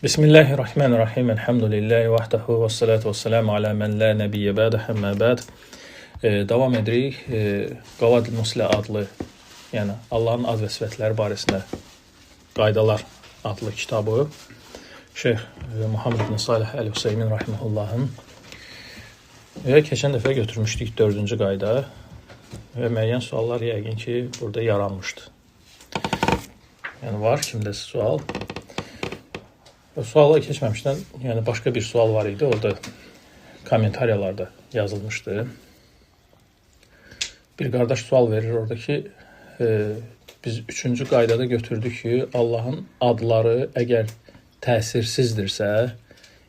Bismillahirrahmanirrahim. Elhamdülillahi vahdehu və salatu və selamu alə mən la nəbiyyə bədə həmmə bəd. Davam edirik. Qavadil Muslə adlı, yəni Allahın ad və sifətləri barəsində qaydalar adlı kitabı Şeyx Muhammed bin Salih Əl-Hüseymin rahimehullahın keçən dəfə götürmüşdük 4-cü qayda və müəyyən suallar yəqin ki burada yaranmışdı. Yəni var kimdəsə sual. Suala keçməmişdən, yəni başqa bir sual var idi, orada kommentariyalarda yazılmışdı. Bir qardaş sual verir orada ki, biz 3-cü qaydada götürdük ki, Allahın adları əgər təsirsizdirsə,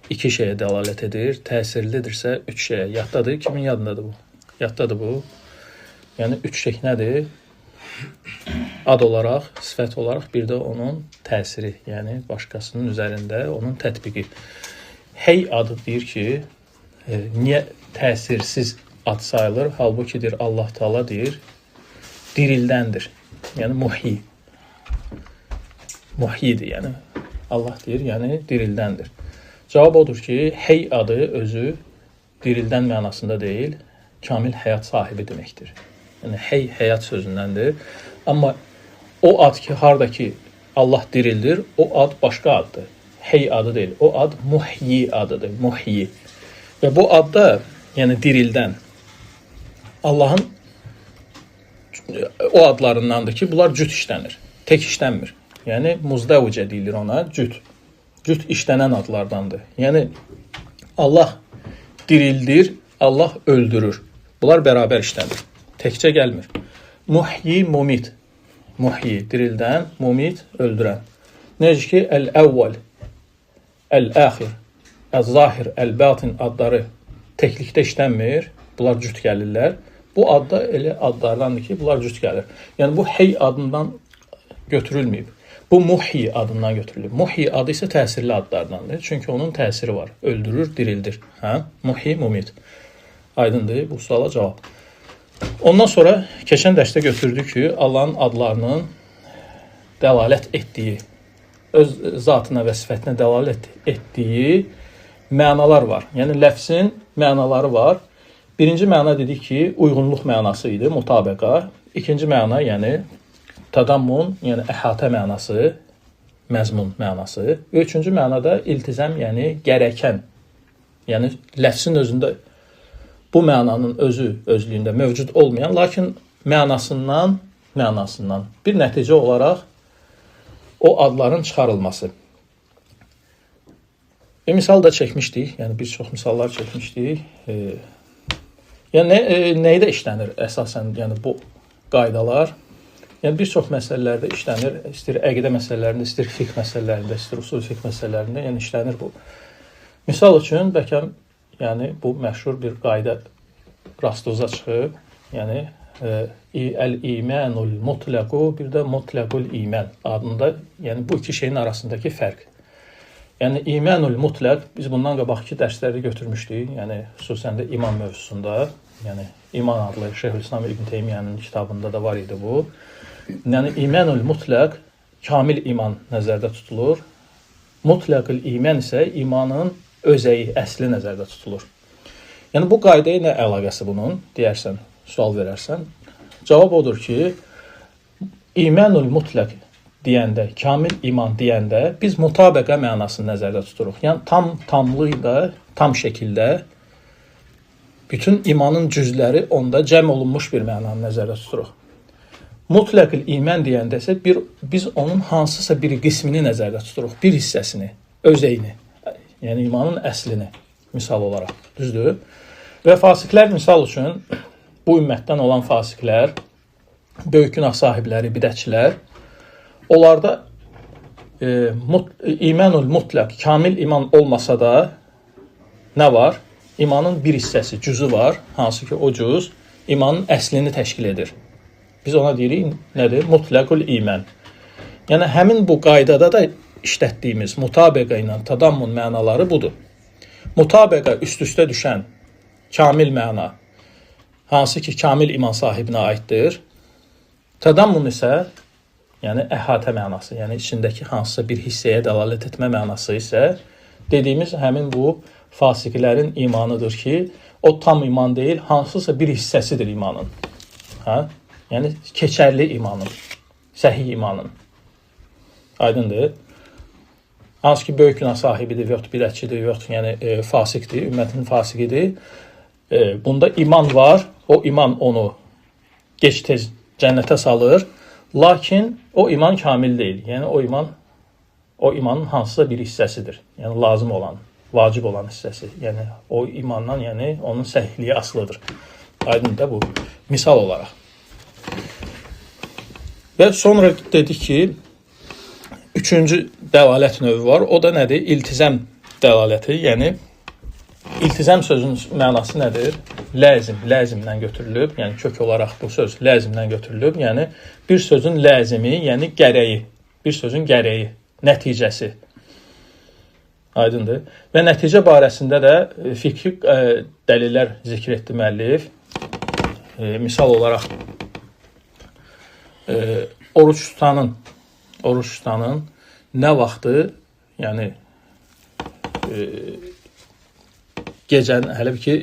2 şeyə dəlalət edir, təsirlidirsə 3 şeyə. Yaddadır, kimin yadındadır bu? Yaddadır bu. Yəni 3 şey nədir? Ad olaraq, sifət olaraq, bir də onun təsiri, yəni başqasının üzərində onun tətbiqi. Hey adı deyir ki, niyə təsirsiz ad sayılır? Halbukidir Allah Taala deyir, dirildəndir. Yəni muhyi. Muhyidir, yəni Allah deyir, yəni dirildəndir. Cavab odur ki, hey adı özü dirildən mənasında deyil, kamil həyat sahibi deməkdir. Yəni hey həyat sözündəndir. Amma o ad ki, hardakı Allah dirildir, o ad başqa addır. Hey adı deyil, o ad muhyi adıdır, muhyi. Və bu adda, yəni dirildən, Allahın o adlarındandır ki, bunlar cüt işlənir, tek işlənmir. Yəni muzdəvcə deyilir ona, cüt. Cüt işlənən adlardandır. Yəni Allah dirildir, Allah öldürür. Bunlar bərabər işlənir, təkcə gəlmir. Muhyi, mumit. Muhyi, dirildən, mumit, öldürən. Necə ki, əl-əvvəl, əl-əxir, əl-zahir, əl-batin adları təklikdə işlənmir, bunlar cüt gəlirlər. Bu adda elə adlardandır ki, bunlar cüt gəlir. Yəni, bu hey adından götürülməyib. Bu muhyi adından götürülüb. Muhyi adı isə təsirli adlardandır. Çünki onun təsiri var. Öldürür, dirildir. Muhyi, mumit. Aydındır, bu suala cavab. Ondan sonra keçən dərsdə götürdük ki, Allahın adlarının dəlalət etdiyi, öz zatına və sifətinə dəlalət etdiyi mənalar var. Yəni, ləfzin mənaları var. Birinci məna dedik ki, uyğunluq mənası idi, mutabəqa. İkinci məna, yəni tadammun, yəni əhatə mənası, məzmun mənası. Üçüncü mənada iltizam, yəni gərəkən. Yəni, ləfzin özündə bu mənanın özlüyündə mövcud olmayan, lakin mənasından bir nəticə olaraq o adların çıxarılması. Misal da çəkmişdik, yəni bir çox misallar çəkmişdik. Yəni neydə işlənir əsasən, yəni bu qaydalar? Yəni bir çox məsələlərdə işlənir, istər əqidə məsələlərində, istər fiqh məsələlərində, istər usul fiqh məsələlərində, yəni işlənir bu. Misal üçün, bəlkə yəni bu məşhur bir qayda rastınıza çıxıb, yəni əl-imanul mutlaqu, bir də mutlaqul iman adında, yəni bu iki şeyin arasındakı fərq. Yəni imanul mutlaq, biz bundan qabaqki dərsləri götürmüşdük, yəni xüsusən də iman mövzusunda, yəni iman adlı Şeyxülislam İbn Teymiyyənin kitabında da var idi bu. Yəni imanul mutlaq, kamil iman nəzərdə tutulur. Mutlaqul iman isə imanın özəyi, əsli nəzərdə tutulur. Yəni, bu qaydaya nə əlaqəsi bunun, deyərsən, sual verərsən. Cavab odur ki, imanul mutlaq deyəndə, kamil iman deyəndə biz mutabəqə mənasını nəzərdə tuturuq. Yəni, tamlıqda, tam şəkildə bütün imanın cüzləri onda cəm olunmuş bir mənanı nəzərdə tuturuq. Mutlaqil iman deyəndə isə biz onun hansısa bir qismini nəzərdə tuturuq, bir hissəsini, özəyini, yəni imanın əslini misal olaraq, düzdür? Və fasiqlər misal üçün, bu ümmətdən olan fasiqlər, böyük günah sahibləri, bidətçilər, onlarda imanul mutlaq, kamil iman olmasa da nə var? İmanın bir hissəsi, cüzü var, hansı ki o cüz imanın əslini təşkil edir. Biz ona deyirik, nədir? Mutlaqul iman. Yəni, həmin bu qaydada da işlətdiyimiz mutabəqə ilə tadammun mənaları budur. Mutabəqə üst-üstə düşən kamil məna, hansı ki kamil iman sahibinə aiddir. Tadammun isə, yəni əhatə mənası, yəni içindəki hansısa bir hissəyə dəlalət etmə mənası isə dediyimiz həmin bu fasiqlərin imanıdır ki, o tam iman deyil, hansısa bir hissəsidir imanın. Hə? Yəni keçərli imanın, səhih imanın. Aydındır. Hansı ki, böyük günah sahibidir, yoxdur bidətçidir, yoxdur, yəni fasiqdir, ümmətin fasiqidir. Bunda iman var, o iman onu gec-tez cənnətə salır, lakin o iman kamil deyil. Yəni o imanın hansısa bir hissəsidir. Yəni lazım olan, vacib olan hissəsi. Yəni o imandan, yəni onun səhihliyi asılıdır. Aydındır bu misal olaraq. Və sonra dedik ki, üçüncü dəlalət növü var. O da nədir? İltizam dəlaləti. Yəni İltizam sözünün mənası nədir? Ləzim, ləzimdən götürülüb, yəni kök olaraq bu söz ləzimdən götürülüb, yəni bir sözün ləzimi, yəni gərəyi, bir sözün gərəyi, nəticəsi. Aydındır. Və nəticə barəsində də fikri dəlillər zikr etdi müəllif. Misal olaraq oruç tutanın nə vaxtı, yəni gecənin hələ ki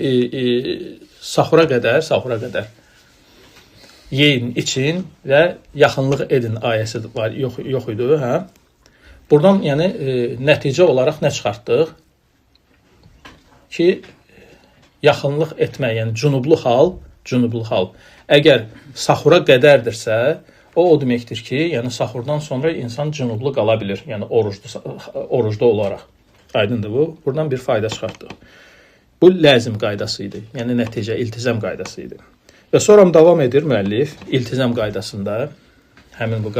sahura qədər yeyin, için və yaxınlıq edin ayəsi var, yox idi, hə? Buradan yəni nəticə olaraq nə çıxartdıq? Ki yaxınlıq etmə, yəni cünublu hal əgər sahura qədərdirsə, o deməkdir ki, yəni sahurdan sonra insan cünublu qala bilir, yəni orucda olaraq. Aydındır bu. Buradan bir fayda çıxartdıq. Bu ləzim qaydası idi. Yəni nəticə, iltizam qaydası idi. Və sonra davam edir müəllif iltizam qaydasında. Həmin bu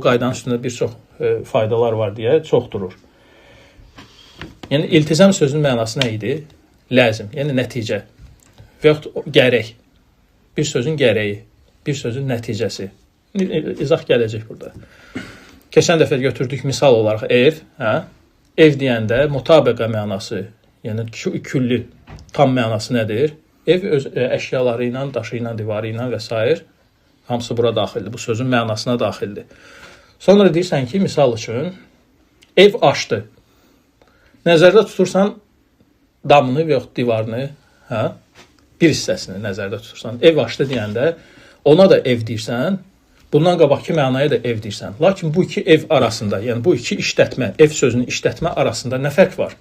qaydanın üstündə bir çox faydalar var deyə çox durur. Yəni iltizam sözünün mənası nə idi? Ləzim, yəni nəticə. Və yaxud gərək. Bir sözün gərəyi, bir sözün nəticəsi. İzah gələcək burada. Keçən dəfə götürdük misal olaraq ev, hə? Ev deyəndə mutabəqə mənası, yəni külli tam mənası nədir? Ev öz əşyaları ilə, daşı ilə, divarı ilə və s. hamısı bura daxildir. Bu sözün mənasına daxildir. Sonra deyirsən ki, misal üçün, ev aşdı. Nəzərdə tutursan damını və yaxud divarını, hə? Bir hissəsini nəzərdə tutursan. Ev aşdı deyəndə ona da ev deyirsən, bundan qabaqki mənaya da ev deyirsən. Lakin bu iki ev arasında, yəni bu iki işlətmə, ev sözünün işlətmə arasında nə fərq var?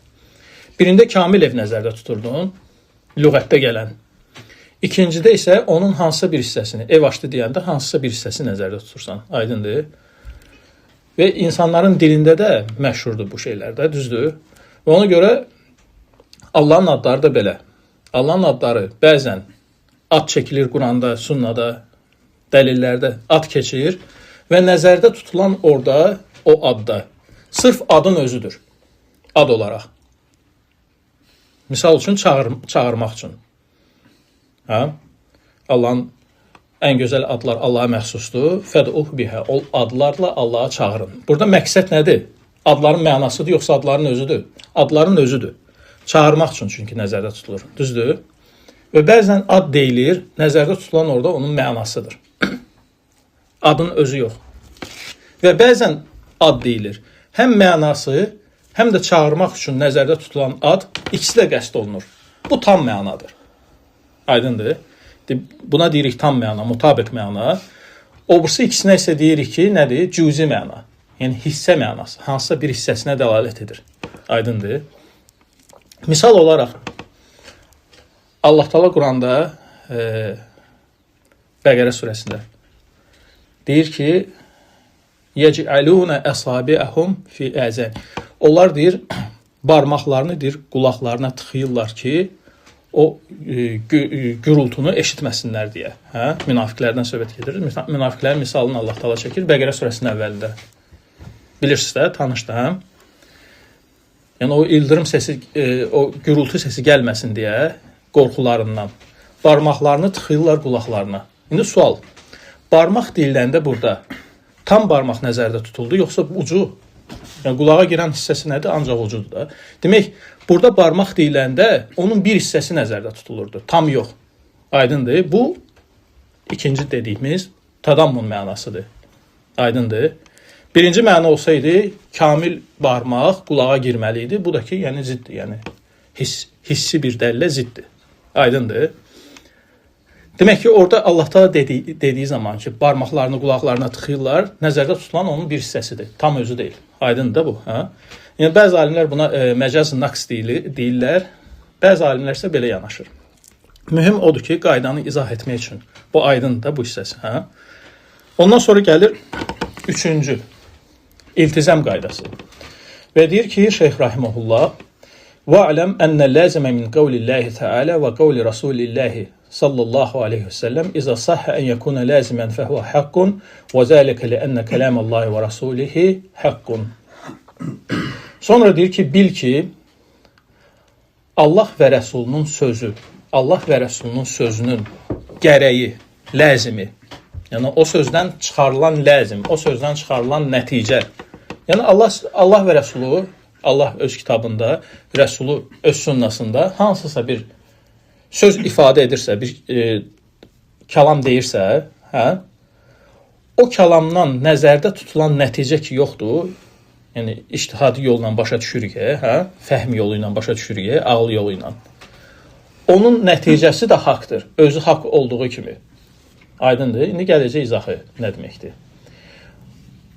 Birində kamil ev nəzərdə tuturdun, lüğətdə gələn. İkincidə isə onun hansısa bir hissəsini, ev açdı deyəndə hansısa bir hissəsini nəzərdə tutursan. Aydındır. Və insanların dilində də məşhurdur bu şeylər də, düzdür. Və ona görə Allahın adları da belə. Allahın adları bəzən ad çəkilir Quranda, sünnada, dəlillərdə ad keçir və nəzərdə tutulan orada o adda sırf adın özüdür. Ad olaraq. Misal üçün çağırmaq üçün. Hə? Allahın ən gözəl adlar Allaha məxsusdur. Fəd'uh bihə. O adlarla Allaha çağırın. Burada məqsəd nədir? Adların mənasıdır, yoxsa adların özüdür? Adların özüdür. Çağırmaq üçün çünki nəzərdə tutulur. Düzdür? Və bəzən ad deyilir, nəzərdə tutulan orada onun mənasıdır. Adın özü yox. Və bəzən ad deyilir. Həm mənası, həm də çağırmaq üçün nəzərdə tutulan ad ikisi də qəsd olunur. Bu tam mənadır. Aydındır. Buna deyirik tam məna, mutabiq məna. Obrisi ikisinə isə deyirik ki, nədir? Cüzi məna. Yəni hissə mənası. Hansısa bir hissəsinə dəlalət edir. Aydındır. Misal olaraq Allah Taala Quranda Bəqərə surəsində deyir ki, yec'aluna asabi'ahum fi azan. Onlar deyir, barmaqlarını deyir, qulaqlarına tıxıyırlar ki, o gürültünü eşitməsinlər deyə. Hə? Münafiqlərdən söhbət gedir. Münafiqlərin misalını Allah Taala çəkir Bəqərə surəsinin əvvəlində. Bilirsiniz də, tanış da. Yəni o ildırım səsi, o gürültü səsi gəlməsin deyə qorxularından barmaqlarını tıxıyırlar qulaqlarına. İndi sual. Barmaq deyiləndə burada tam barmaq nəzərdə tutuldu, yoxsa ucu? Yəni qulağa girən hissəsi nədir? Ancaq ucudur da. Demək, burada barmaq deyiləndə onun bir hissəsi nəzərdə tutulurdu. Tam yox. Aydındır. Bu ikinci dediyimiz tadammun mənasıdır. Aydındır. Birinci məna olsaydı, kamil barmaq qulağa girməli idi. Bu da ki, yəni ziddir. Yəni hissi bir dəlillə ziddir. Aydındır. Demək ki, orada Allah Teala dediyi zaman ki, barmaqlarını qulaqlarına tıxıyırlar, nəzərdə tutulan onun bir hissəsidir. Tam özü deyil. Aydındır da bu. Hə? Yəni, bəzi alimlər buna məcaz naqs deyirlər, bəzi alimlər isə belə yanaşır. Mühüm odur ki, qaydanı izah etmək üçün bu aydındır da bu hissəsi. Hə? Ondan sonra gəlir üçüncü, iltizam qaydası. Və deyir ki, Şeyx Rahiməhullah, وَعْلَمْ أَنَّ اللَّازِمَ مِنْ قَوْلِ اللّٰهِ تَعَالَى وَقَوْلِ رَسُولِ اللّٰهِ صلى الله عليه وسلم إذا صح أن يكون لازما فهو حق وذلك لأن كلام الله ورسوله حق. Sonra deyir ki, bil ki, Allah və Rəsulunun sözü, Allah və Rəsulunun sözünün gərəyi, ləzimi, yəni o sözdən çıxarılan ləzim, o sözdən çıxarılan nəticə. Yəni Allah və Rəsulu, Allah öz kitabında, Rəsulu öz sünnasında hansısa bir söz ifadə edirsə, bir kəlam deyirsə, hə, o kəlamdan nəzərdə tutulan nəticə ki, yoxdur, yəni ictihadi yolla başa düşürük, hə, fəhm yolu ilə başa düşürük, ağıl yolu ilə. Onun nəticəsi də haqdır, özü haqq olduğu kimi. Aydındır, indi gələcək izahı nə deməkdir.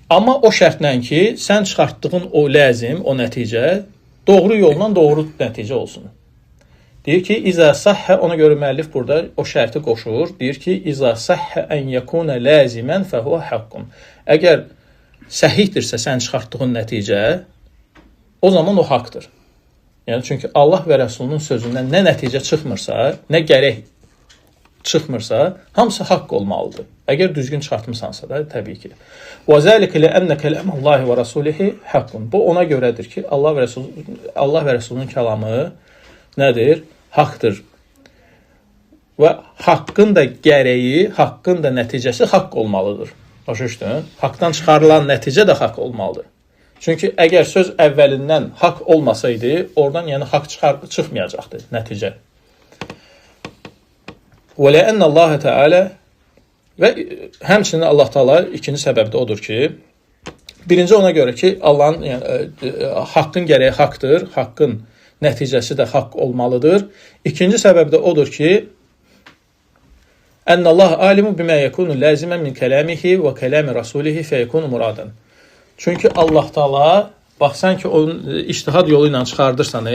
Amma o şərtlə ki, sən çıxartdığın o ləzim, o nəticə, doğru yolla doğru nəticə olsun. Deyir ki, İzə səhhə, ona görə müəllif burada o şərti qoşur. Deyir ki, İzə səhhə ən yəkunə ləzimən fəhvə haqqun. Əgər səhihdirsə sən çıxartdığın nəticə, o zaman o haqdır. Yəni, çünki Allah və Rəsulunun sözündən nə nəticə çıxmırsa, nə gərək çıxmırsa, hamısı haqq olmalıdır. Əgər düzgün çıxartmısansa da, təbii ki. وَذَلِكَ لَأَنَّ كَلَامَ اللّٰهِ وَرَسُولِهِ حَقٌ. Bu, ona görədir ki, Allah və Rəsulunun kəlamı nədir? Haqdır. Və haqqın da gərəyi, haqqın da nəticəsi haqq olmalıdır. Başa düşdün? Haqqdan çıxarılan nəticə də haqq olmalıdır. Çünki əgər söz əvvəlindən haqq olmasaydı, oradan yəni haqq çıxmayacaqdı nəticə. وَلَأَنَّ اللّٰهَ Teala və həmçinin Allah Teala ikinci səbəb də odur ki, birinci ona görə ki, Allahın haqqın gərəyi haqdır, haqqın nəticəsi də haqq olmalıdır. İkinci səbəb də odur ki, Ennallah alimu bimə yekunu lazimən min kəlamihi və kəlami rasulihi fəyekunu muradan. Çünki Allah Teala, baxsan ki, onun ictihad yolu ilə çıxardırsan,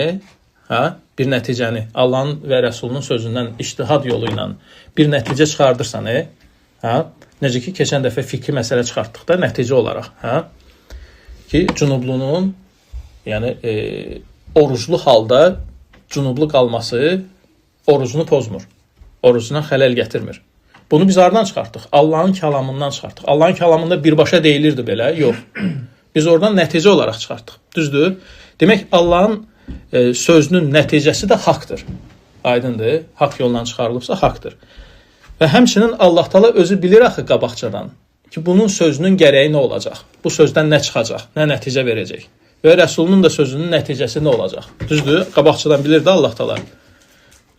bir nəticəni, Allahın və Rəsulunun sözündən ictihad yolu ilə bir nəticə çıxardırsan, necə ki, keçən dəfə fikri məsələ çıxartdıqda nəticə olaraq, ki, cünublunun, yəni, oruclu halda cünublu qalması orucunu pozmur. Orucuna xələl gətirmir. Bunu biz hardan çıxartdıq? Allahın kəlamından çıxartdıq. Allahın kəlamında birbaşa deyilirdi belə? Yox. Biz oradan nəticə olaraq çıxartdıq. Düzdür? Demək, Allahın sözünün nəticəsi də haqdır. Aydındır? Haqq yolundan çıxarılıbsa haqdır. Və həmçinin Allah Teala özü bilir axı qabaqcadan ki, bunun sözünün gərəyi nə olacaq? Bu sözdən nə çıxacaq? Nə nəticə verəcək? Və Rəsulunun da sözünün nəticəsi nə olacaq? Düzdür? Qabaqcadan bilir də Allah Teala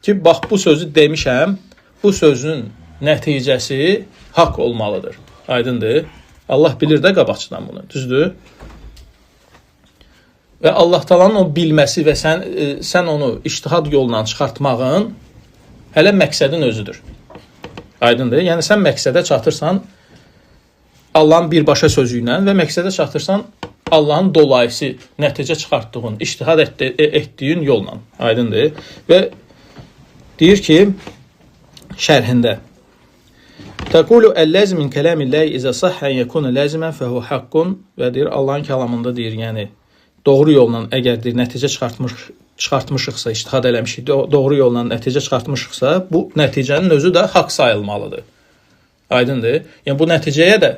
ki, bax, bu sözü demişəm, bu sözün nəticəsi haqq olmalıdır. Aydındır? Allah bilir də qabaqcadan bunu. Düzdür? Və Allah Taala'nın o bilməsi və sən onu ictihad yolundan çıxartmağın hələ məqsədin özüdür. Aydındır? Yəni, sən məqsədə çatırsan Allahın birbaşa sözü ilə və məqsədə çatırsan Allahın dolayısı nəticə çıxartdığın, ictihad etdiyin yolla. Aydındır? Və deyir ki, şərhində Təqulu əl-ləzim min kələmilləhi izə səhhən yəkunu ləzimən fəhu haqqun və deyir, Allahın kəlamında deyir, yəni doğru yolla əgər deyir, nəticə çıxartmışıqsa, ictihad eləmişik, doğru yolla nəticə çıxartmışıqsa, bu nəticənin özü də haqq sayılmalıdır. Aydındır? Yəni, bu nəticəyə də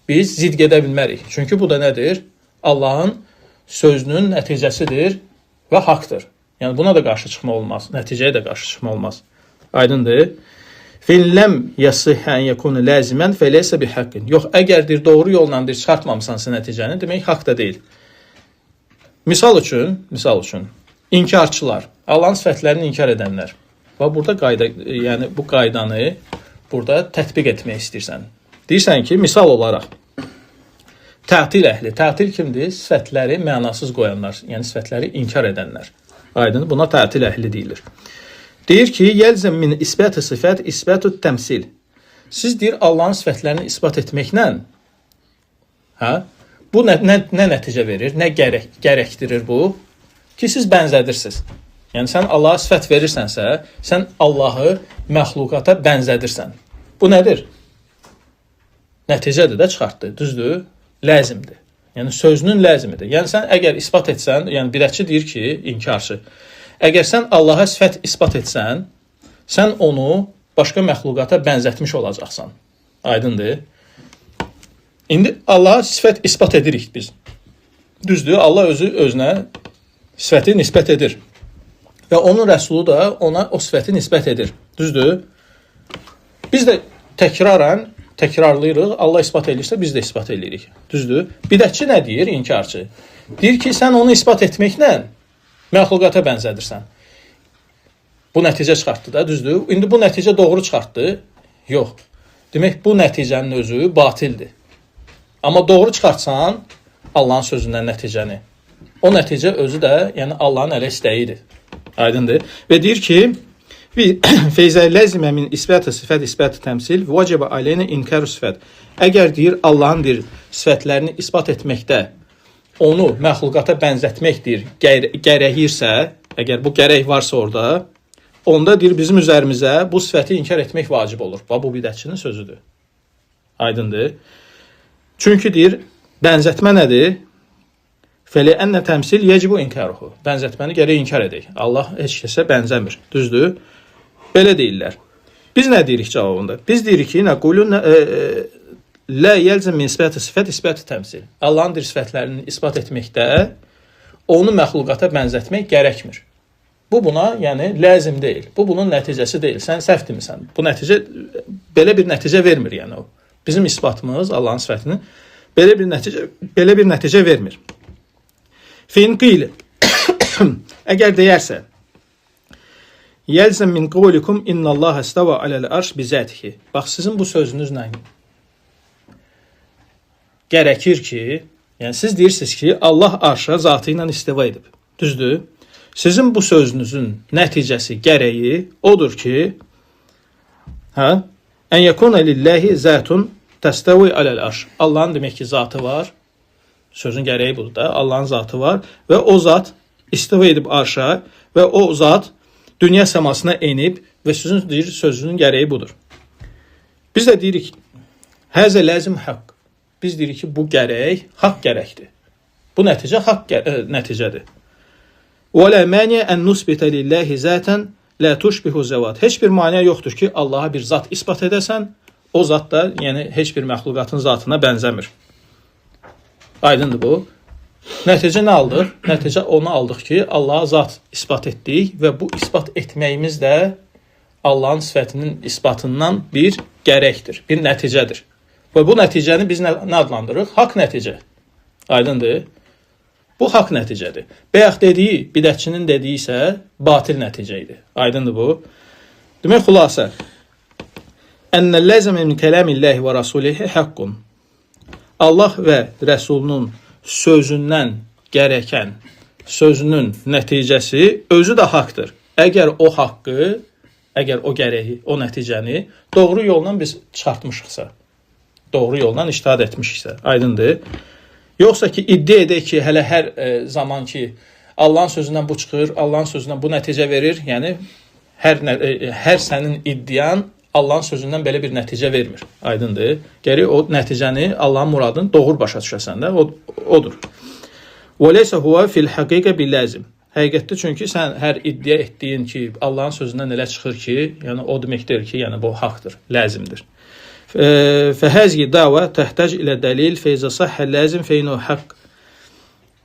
biz zid gedə bilmərik. Çünki bu da nədir? Allahın sözünün nəticəsidir və haqdır. Yəni, buna da qarşı çıxma olmaz. Nəticəyə də qarşı çıxma olmaz. Aydındır? Filləm yəsihən yəkunu ləzimən fəleysə bi haqqin. Yox, əgər deyir, doğru yolla deyir, çıxartmamısansa nəticəni, demək, haqq da deyil. Misal üçün, inkarçılar, Allahın sifətlərini inkar edənlər. Və burada qayda, yəni bu qaydanı burada tətbiq etmək istəyirsən. Deyirsən ki, misal olaraq, Tətil əhli. Tətil kimdir? Sifətləri mənasız qoyanlar, yəni sifətləri inkar edənlər. Aydın, buna tətil əhli deyilir. Deyir ki, yəlzəm min isbət-i sifət, isbət-ü təmsil. Siz deyir, Allahın sifətlərini isbat etməklə bu nə nəticə verir, nə gərəkdirir bu? Ki, siz bənzədirsiniz. Yəni, sən Allaha sifət verirsənsə, sən Allahı məxluqata bənzədirsən. Bu nədir? Nəticədir də çıxartdı, düzdür? Ləzimdir. Yəni, sözünün ləzimidir. Yəni, sən əgər isbat etsən, yəni bidətçi deyir ki, inkarçı, əgər sən Allaha sifət isbat etsən, sən onu başqa məxluqata bənzətmiş olacaqsan. Aydındır? İndi Allaha sifət isbat edirik biz. Düzdür? Allah özü özünə sifəti nisbət edir. Və onun rəsulu da ona o sifəti nisbət edir. Düzdür? Biz də təkrarlayırıq. Allah isbat edirsə, biz də isbat edirik. Düzdür? Bidətçi nə deyir? İnkarçı. Deyir ki, sən onu isbat etməklə məxluqata bənzədirsən. Bu nəticə çıxartdı da, düzdür? İndi bu nəticə doğru çıxartdı? Yox. Demək, bu nəticənin özü batildir. Amma doğru çıxartsan, Allahın sözündən nəticəni. O nəticə özü də, yəni Allahın ələ istəyidir. Aydındır. Və deyir ki, feyzə ləzimə min isbət-i sifət, isbət-i təmsil, vacibə aleyhinə inkar-ı sifət. Əgər deyir, Allahın deyir, sifətlərini isbat etməkdə, onu məxluqata bənzətməkdir, gərəkirsə, əgər bu gərək varsa orada, onda deyir, bizim üzərimizə bu sifəti inkar etmək vacib olur. Bu bidətçinin sözüdür. Aydındır. Çünki deyir, bənzətmə nədir? Fəli-ənnə təmsil yecibu inkaruhu. Bənzətməni gərək inkar edək. Allah heç kəsə bənzəmir. Düzdür? Belə deyirlər. Biz nə deyirik cavabında? Biz deyirik ki, nəqulun lə yəlzəm min isbət-i sifət, isbət-i təmsil. Allahın deyir sifətlərini isbat etməkdə onu məxluqata bənzətmək gərəkmir. Bu buna, yəni, ləzim deyil. Bu bunun nəticəsi deyil. Sən səhv demisən. Bu nəticə, belə bir nəticə vermir, yəni o. Bizim isbatımız Allahın sifətini belə bir nəticə vermir. Fin qiyli. Əgər deyərsə, yəlzəm min qavlikum innallaha istava aləl arş bizətihi. Bax, sizin bu sözünüzlə gərəkir ki, yəni siz deyirsiniz ki, Allah arşa zatı ilə istiva edib. Düzdür? Sizin bu sözünüzün nəticəsi, gərəyi odur ki, ən yəkuna lillahi zətun təstəvi aləl arş. Allahın demək ki, zatı var. Sözün gərəyi budur da. Allahın zatı var və o zat istiva edib arşa və o zat dünya səmasına enib və sizin deyir, sözünün gərəyi budur. Biz də deyirik, həzə ləzim haqq. Biz deyirik ki, bu gərək haqq gərəkdir. Bu nəticə haqq nəticədir. Və lə məniyə ən nusbitə lillahi zətən lə tuşbihu zəvat. Heç bir maniyə yoxdur ki, Allaha bir zat isbat edəsən, o zat da yəni heç bir məxluqatın zatına bənzəmir. Aydındır bu. Nəticə nə aldıq? Nəticə onu aldıq ki, Allaha zat isbat etdik və bu isbat etməyimiz də Allahın sifətinin isbatından bir gərəkdir, bir nəticədir. Və bu nəticəni biz nə adlandırırıq? Haqq nəticə. Aydındır. Bu haqq nəticədir. Bəyək dediyi, bidətçinin dediyi isə batil nəticə idi. Aydındır bu. Demək, xülasə, ənnəl-ləzəmə min kələmilləhi və rasulihi haqqun. Allah və Rəsulunun sözündən gərəkən sözünün nəticəsi özü də haqdır. Əgər o haqqı, əgər o gərəyi, o nəticəni doğru yolla biz çıxartmışıqsa, doğru yolla ictihad etmişiksə, aydındır. Yoxsa ki, iddia edək ki, hələ hər zaman ki, Allahın sözündən bu çıxır, Allahın sözündən bu nəticə verir, yəni hər sənin iddian Allahın sözündən belə bir nəticə vermir. Aydındır. Gərək o nəticəni, Allahın muradını doğru başa düşəsən də, odur. Və leysə huvə fil həqiqə bil-ləzim. Həqiqətdə çünki sən hər iddia etdiyin ki, Allahın sözündən elə çıxır ki, yəni o deməkdir ki, yəni bu haqdır, ləzimdir. Fəhəzgi dava təhtac ilə dəlil feyzə səhhə ləzim feynu haqq.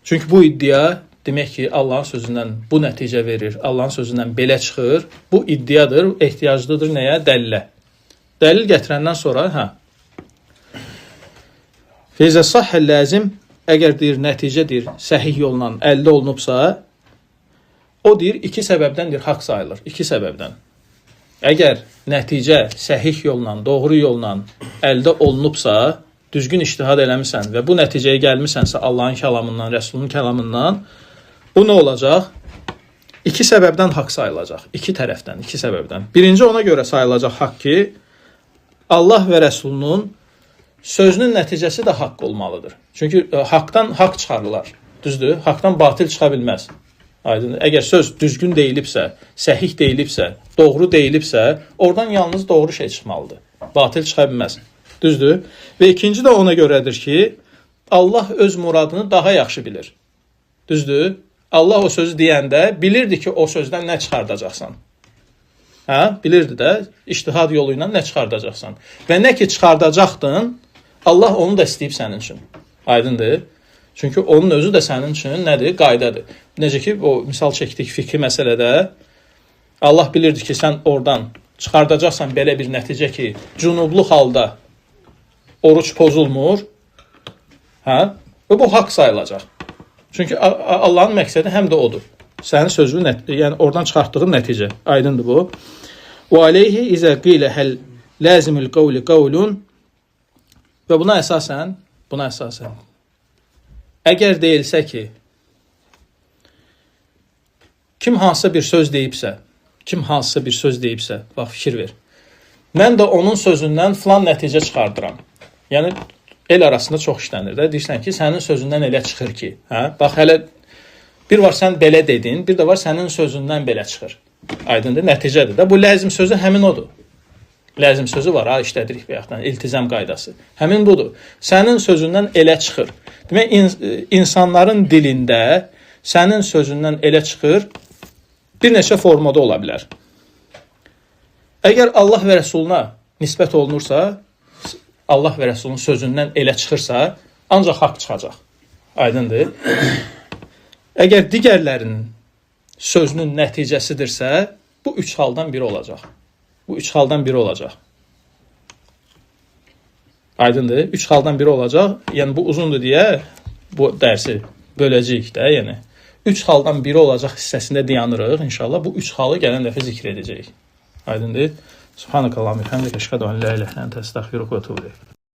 Çünki bu iddia demək ki, Allahın sözündən bu nəticə verir, Allahın sözündən belə çıxır. Bu iddiadır, ehtiyaclıdır nəyə? Dəlilə. Dəlil gətirəndən sonra, feyzə səhhə ləzim, əgər deyir, nəticədir, səhih yolla əldə olunubsa, o deyir, iki səbəbdəndir, haqq sayılır. İki səbəbdən. Əgər nəticə səhih yolla, doğru yolla əldə olunubsa, düzgün ictihad eləmisən və bu nəticəyə gəlmisənsə Allahın kəlamından, Rəsulun kəlamından, bu nə olacaq? İki səbəbdən haqq sayılacaq. İki tərəfdən, iki səbəbdən. Birinci ona görə sayılacaq haqq ki, Allah və Rəsulunun sözünün nəticəsi də haqq olmalıdır. Çünki haqdan haqq çıxarılar. Düzdür? Haqdan batil çıxa bilməz. Aydın. Əgər söz düzgün deyilibsə, səhih deyilibsə, doğru deyilibsə, oradan yalnız doğru şey çıxmalıdır. Batil çıxa bilməz. Düzdür? Və ikinci də ona görədir ki, Allah öz muradını daha yaxşı bilir. Düzdür? Allah o sözü deyəndə bilirdi ki, o sözdən nə çıxardacaqsan. Hə? Bilirdi də, ictihad yolu ilə nə çıxardacaqsan. Və nə ki çıxardacaqdın, Allah onu da istəyib sənin üçün. Aydındır? Çünki onun özü də sənin üçün nədir? Qaydadır. Necə ki, o misal çəkdik fikri məsələdə, Allah bilirdi ki, sən oradan çıxardacaqsan belə bir nəticə ki, cünublu halda oruç pozulmur. Hə? Və bu haqq sayılacaq. Çünki Allahın məqsədi həm də odur. Sənin sözün, yəni oradan çıxartdığın nəticə. Aydındır bu. Və aleyhi izə qilə həl ləzimül qavli qavlun və buna əsasən, əgər deyilsə ki, kim hansısa bir söz deyibsə, bax, fikir ver. Mən də onun sözündən filan nəticə çıxardıram. Yəni, el arasında çox işlənir də. Deyirsən ki, sənin sözündən elə çıxır ki, hə? Bax, hələ bir var sən belə dedin, bir də var sənin sözündən belə çıxır. Aydındır, nəticədir də. Bu ləzim sözü həmin odur. Ləzim sözü var, ha, işlədirik bir yaxdan, iltizam qaydası. Həmin budur. Sənin sözündən elə çıxır. Demək, insanların dilində sənin sözündən elə çıxır, bir neçə formada ola bilər. Əgər Allah və Rəsuluna nisbət olunursa, Allah və Rəsulun sözündən elə çıxırsa, ancaq haqq çıxacaq. Aydındır. Əgər digərlərinin sözünün nəticəsidirsə, bu üç haldan biri olacaq. Bu üç haldan biri olacaq. Aydındır. Üç haldan biri olacaq. Yəni, bu uzundur deyə bu dərsi böləcəyik də. Yəni, üç haldan biri olacaq hissəsində dayanırıq. İnşallah bu üç halı gələn dəfə zikr edəcəyik. Aydındır. Subhanakallahumma və bihamdika əşhadu an la ilaha illa ente estağfiruka və etûbü ileyk.